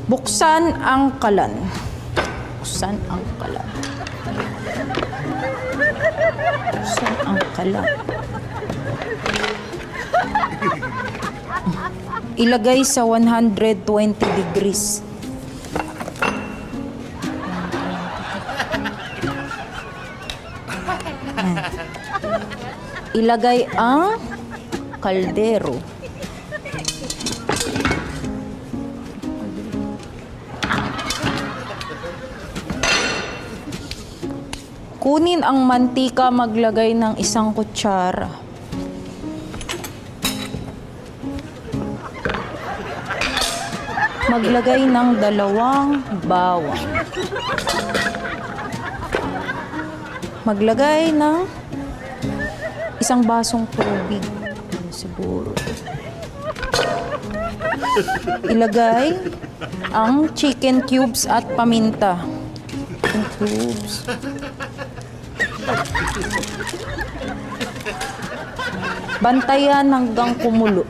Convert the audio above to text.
Buksan ang kalan. Buksan ang kalan. Buksan ang kalan. Ilagay sa 120 degrees. Ilagay ang kaldero. Kunin ang mantika, maglagay ng 1 kutsara. Maglagay ng 2 bawang. Maglagay ng 1 basong tubig. Siguro. Ilagay ang chicken cubes at paminta. Chicken cubes. Bantayan hanggang kumulo.